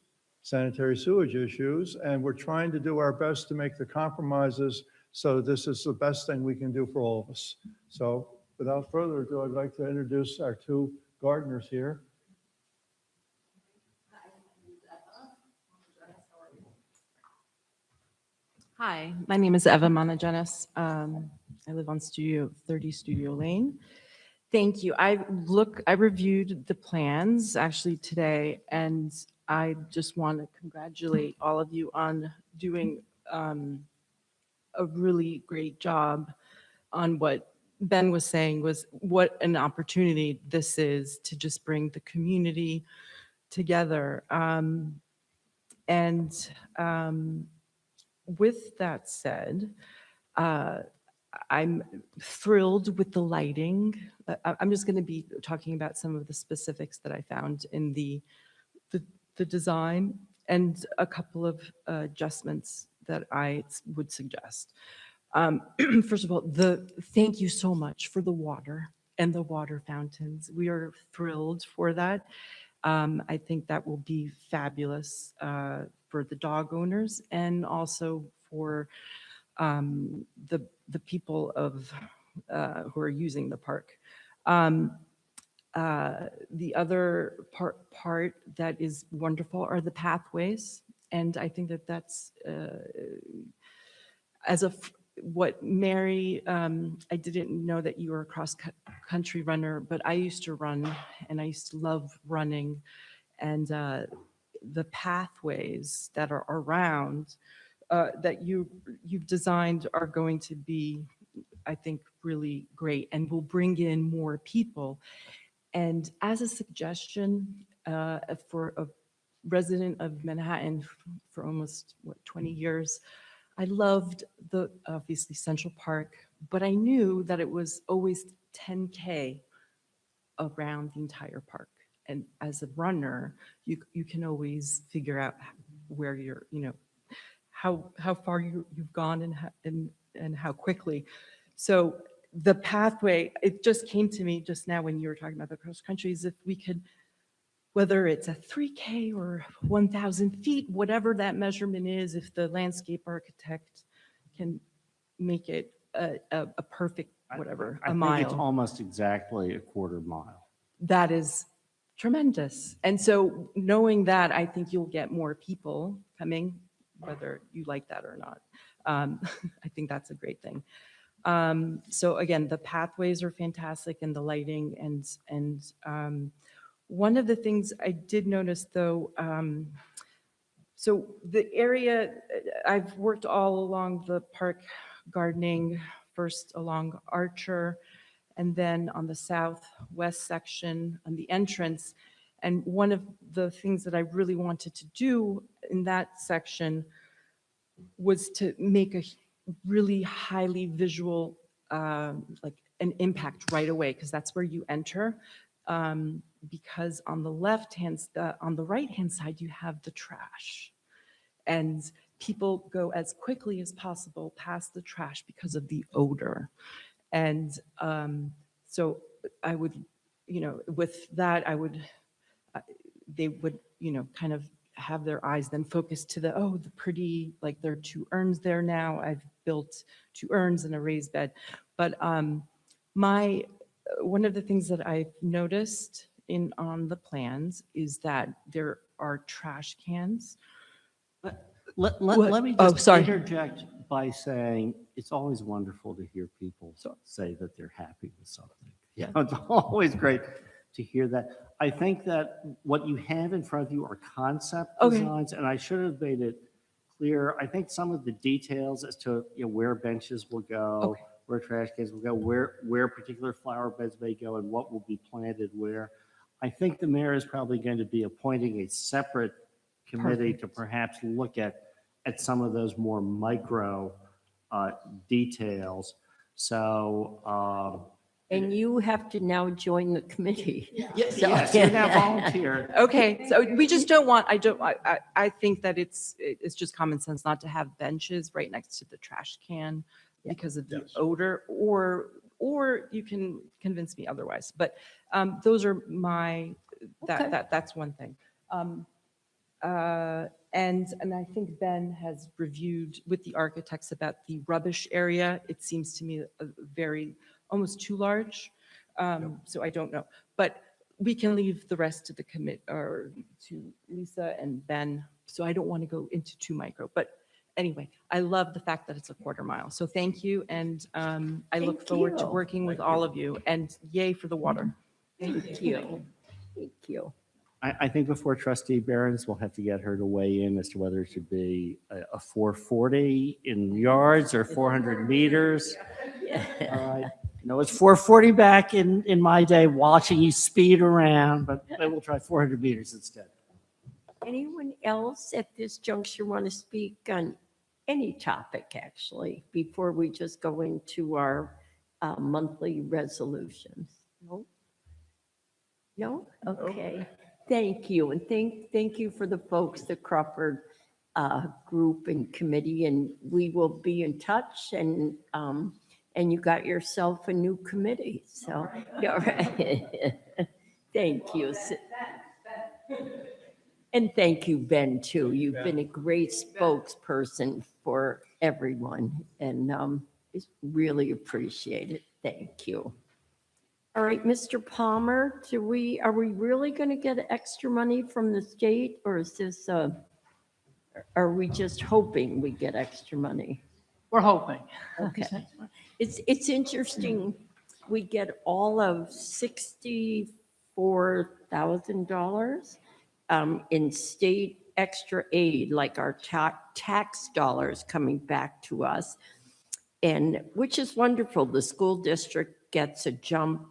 sanitary sewage issues, and we're trying to do our best to make the compromises so this is the best thing we can do for all of us. So without further ado, I'd like to introduce our two gardeners here. Hi, my name is Eva Monagenis. I live on 30 Studio Lane. Thank you. I reviewed the plans actually today, and I just want to congratulate all of you on doing a really great job on what Ben was saying, was what an opportunity this is to just bring the community together. With that said, I'm thrilled with the lighting. I'm just going to be talking about some of the specifics that I found in the design and a couple of adjustments that I would suggest. First of all, thank you so much for the water and the water fountains. We are thrilled for that. I think that will be fabulous for the dog owners and also for the people who are using the park. The other part that is wonderful are the pathways, and I think that's what Mary, I didn't know that you were a cross-country runner, but I used to run, and I used to love running, and the pathways that are around that you've designed are going to be, I think, really great and will bring in more people. And as a suggestion for a resident of Manhattan for almost 20 years, I loved obviously Central Park, but I knew that it was always 10K around the entire park. And as a runner, you can always figure out where you're, how far you've gone and how quickly. So the pathway, it just came to me just now when you were talking about the cross countries, if we could, whether it's a 3K or 1,000 feet, whatever that measurement is, if the landscape architect can make it a perfect, whatever, a mile. I think it's almost exactly a quarter mile. That is tremendous. And so knowing that, I think you'll get more people coming, whether you like that or not. I think that's a great thing. So again, the pathways are fantastic and the lighting and one of the things I did notice though, so the area, I've worked all along the park gardening first along Archer, and then on the southwest section on the entrance. And one of the things that I really wanted to do in that section was to make a really highly visual, like an impact right away, because that's where you enter. Because on the on the right-hand side, you have the trash. And people go as quickly as possible past the trash because of the odor. And so I would, with that, they would, kind of have their eyes then focus to the pretty, like there are 2 urns there now. I've built 2 urns and a raised bed. But one of the things that I've noticed on the plans is that there are trash cans. Let me Oh, just sorry. interject by saying it's always wonderful to hear people say that they're happy with something. Yeah. It's always great to hear that. I think that what you have in front of you are concept Okay. designs, and I should have made it clear. I think some of the details as to where benches will go, Okay. where trash cans will go, where particular flower beds may go, and what will be planted where. I think the mayor is probably going to be appointing a separate committee to perhaps look at some of those more micro details. So, And you have to now join the committee. yes, you're now volunteer. Okay, so we just don't want, I think that it's just common sense not to have benches right next to the trash can because of the odor, or you can convince me otherwise. But those are that's one thing. And I think Ben has reviewed with the architects about the rubbish area. It seems to me almost too large. So I don't know, but we can leave the rest to the commit or to Lisa and Ben. So I don't want to go into too micro, but anyway, I love the fact that it's a 1/4 mile. So thank you. And I look Thank forward to you. working with all of you, and yay for the water. Thank you. Thank you. I think before Trustee Behrens, we'll have to get her to weigh in as to whether it should be a 440 in yards or 400 meters. All right. It's 440 back in my day watching you speed around, but we'll try 400 meters instead. Anyone else at this juncture want to speak on any topic, actually, before we just go into our monthly resolutions? No? No? Okay. Thank you. And thank you for the folks, the Crawford group and committee, and we will be in touch, and you got yourself a new committee. So, yeah, right. Thank you. And thank you, Ben, too. You've been a great spokesperson for everyone, and it's really appreciated. Thank you. All right, Mr. Palmer, are we really going to get extra money from the state, or is this, are we just hoping we get extra money? We're hoping. Okay. It's interesting. We get all of $64,000 in state extra aid, like our tax dollars coming back to us, and which is wonderful. The school district gets a jump.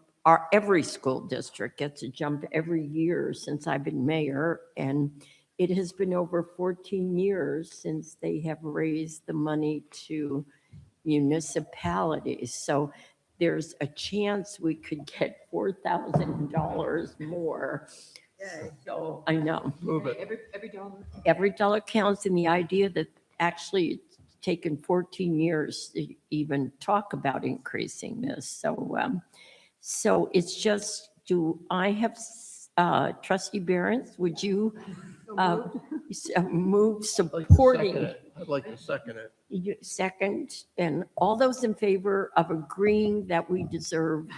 Every school district gets a jump every year since I've been mayor, and it has been over 14 years since they have raised the money to municipalities. So there's a chance we could get $4,000 more. So I know. Move it. Every dollar. Every dollar counts, and the idea that actually it's taken 14 years to even talk about increasing this. So it's just, do I have, Trustee Behrens, would you move supporting? I'd like to second it. Second, and all those in favor of agreeing that we deserve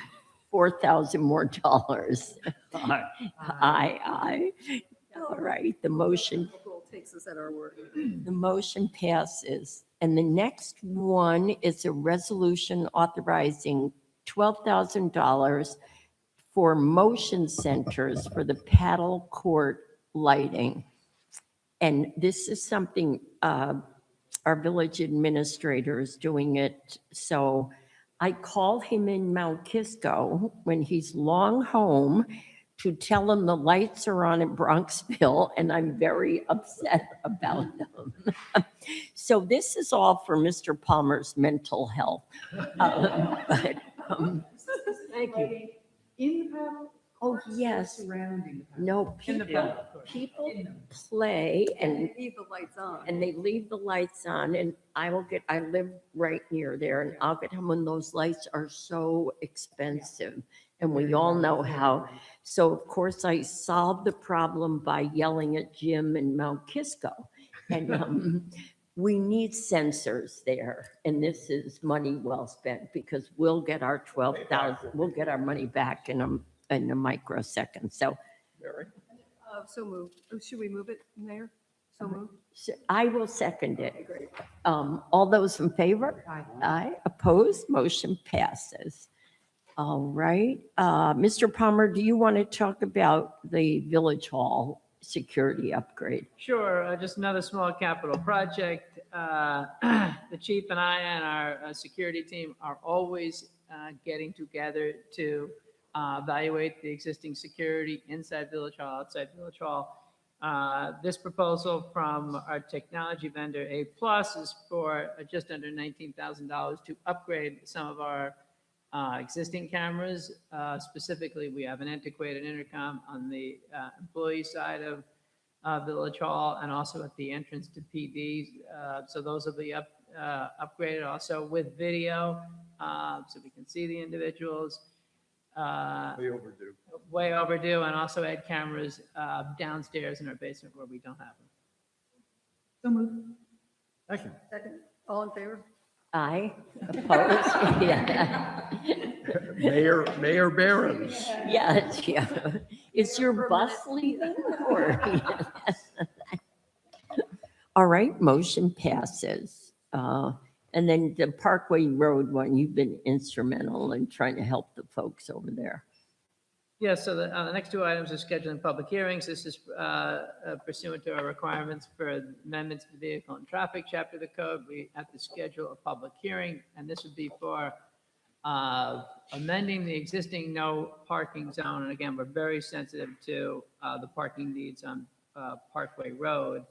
$4,000 more dollars? Aye. All right, the motion Takes us at our word. The motion passes. And the next one is a resolution authorizing $12,000 for motion centers for the paddle court lighting. And this is something our village administrator is doing it. So I call him in Mount Kisco when he's long home to tell him the lights are on in Bronxville, and I'm very upset about them. So this is all for Mr. Palmer's mental health. But, Thank you. In the paddle? oh, yes, Surrounding the paddle. no, In the people, paddle, of course. people play and Leave the lights on. and they leave the lights on, and I live right near there, and I'll get home when those lights are so expensive. And we all know how. So of course I solved the problem by yelling at Jim in Mount Kisco. And we need sensors there, and this is money well spent because we'll get our 12,000, we'll get our money back in a microsecond. So So moved. Oh, should we move it, Mayor? So moved. I will second it. All those in favor? Aye. Opposed? Motion passes. All right. Mr. Palmer, do you want to talk about the Village Hall security upgrade? Sure, just another small capital project. The chief and I and our security team are always getting together to evaluate the existing security inside Village Hall, outside Village Hall. This proposal from our technology vendor, A Plus, is for just under $19,000 to upgrade some of our existing cameras. Specifically, we have an antiquated intercom on the employee side of Village Hall and also at the entrance to PD. So those will be upgraded also with video, so we can see the individuals. Way overdue. Way overdue, and also add cameras downstairs in our basement where we don't have them. So moved. Second. Second. All in favor? Aye. Opposed? Yeah. Mayor Barron's. Yes, yeah. Is your bus leaving or? All right, motion passes. And then the Parkway Road one, you've been instrumental in trying to help the folks over there. Yeah, so the next two items are scheduling public hearings. This is pursuant to our requirements for amendments to the Vehicle and Traffic Chapter of the Code. We have to schedule a public hearing, and this would be for amending the existing no parking zone. And again, we're very sensitive to the parking needs on Parkway Road,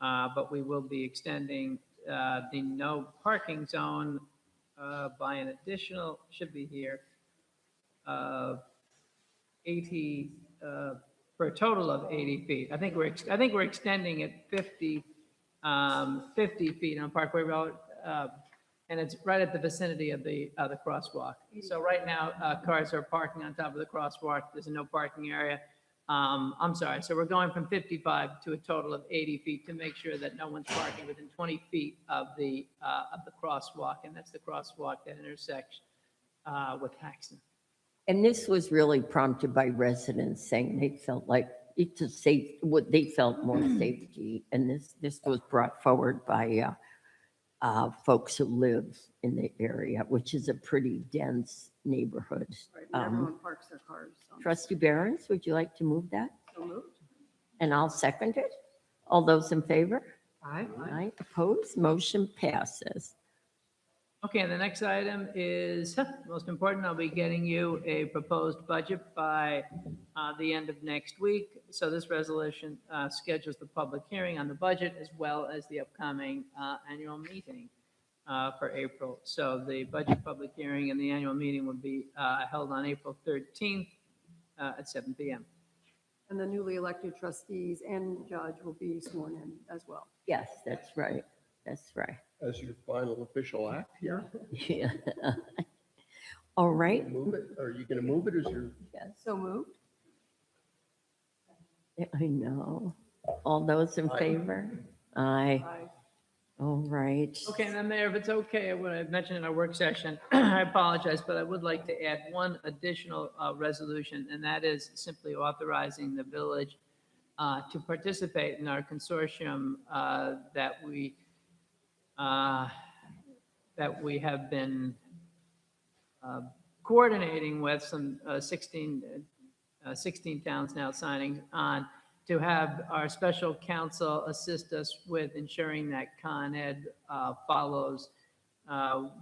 but we will be extending the no parking zone by an additional, should be here, 80, for a total of 80 feet. I think we're extending it 50 feet on Parkway Road, and it's right at the vicinity of the crosswalk. So right now, cars are parking on top of the crosswalk. There's a no parking area. I'm sorry. So we're going from 55 to a total of 80 feet to make sure that no one's parking within 20 feet of the crosswalk, and that's the crosswalk that intersects with Haxton. And this was really prompted by residents saying they felt like it's a safe, what they felt more safety. And this was brought forward by folks who live in the area, which is a pretty dense neighborhood. Right, and everyone parks their cars. Trustee Barron's, would you like to move that? So moved. And I'll second it. All those in favor? Aye. Aye. Opposed? Motion passes. Okay, and the next item is, most important, I'll be getting you a proposed budget by the end of next week. So this resolution schedules the public hearing on the budget as well as the upcoming annual meeting for April. So the budget public hearing and the annual meeting will be held on April 13th at 7 p.m. And the newly elected trustees and judge will be sworn in as well. Yes, that's right. That's right. As your final official act here. Yeah. All right. Move it. Are you going to move it as your? So moved. I know. All those in Aye. favor? Aye. Aye. All right. Okay, and then Mayor, if it's okay, what I mentioned in our work session, I apologize, but I would like to add one additional resolution, and that is simply authorizing the village to participate in our consortium that we have been coordinating with some 16 towns now signing on to have our special counsel assist us with ensuring that Con Ed follows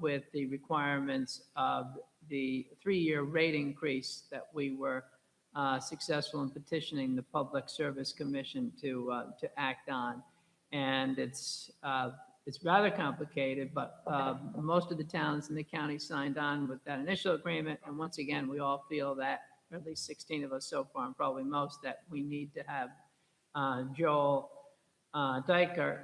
with the requirements of the 3-year rate increase that we were successful in petitioning the Public Service Commission to act on. And it's rather complicated, but most of the towns in the county signed on with that initial agreement. And once again, we all feel that, or at least 16 of us so far, and probably most, that we need to have Joel Diker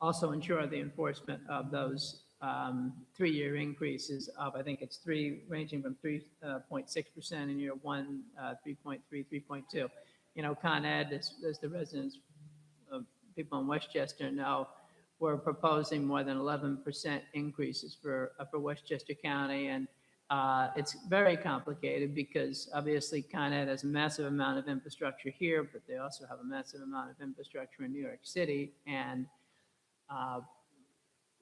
also ensure the enforcement of those 3-year increases of, I think it's ranging from 3.6% in year 1, 3.3, 3.2. You know, Con Ed, as the residents, people in Westchester know, we're proposing more than 11% increases for Westchester County. And it's very complicated because obviously Con Ed has a massive amount of infrastructure here, but they also have a massive amount of infrastructure in New York City. And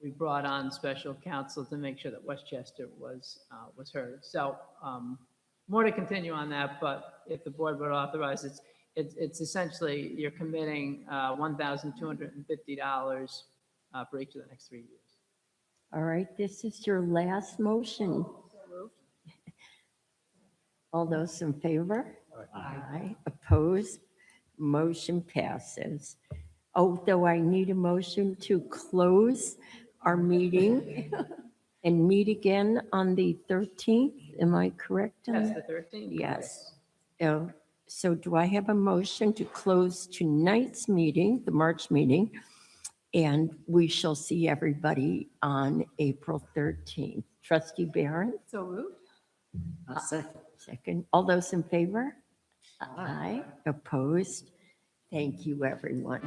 we brought on special counsel to make sure that Westchester was heard. So more to continue on that, but if the board would authorize it, it's essentially you're committing $1,250 for each of the next 3 years. All right, this is your last motion. All those in favor? Aye. Opposed? Motion passes. Oh, though I need a motion to close our meeting and meet again on the 13th. Am I correct? on That's that? the 13th? Yes. So do I have a motion to close tonight's meeting, the March meeting? And we shall see everybody on April 13th. Trustee Barron? So moved. Second. All those in favor? Aye. Opposed? Thank you, everyone.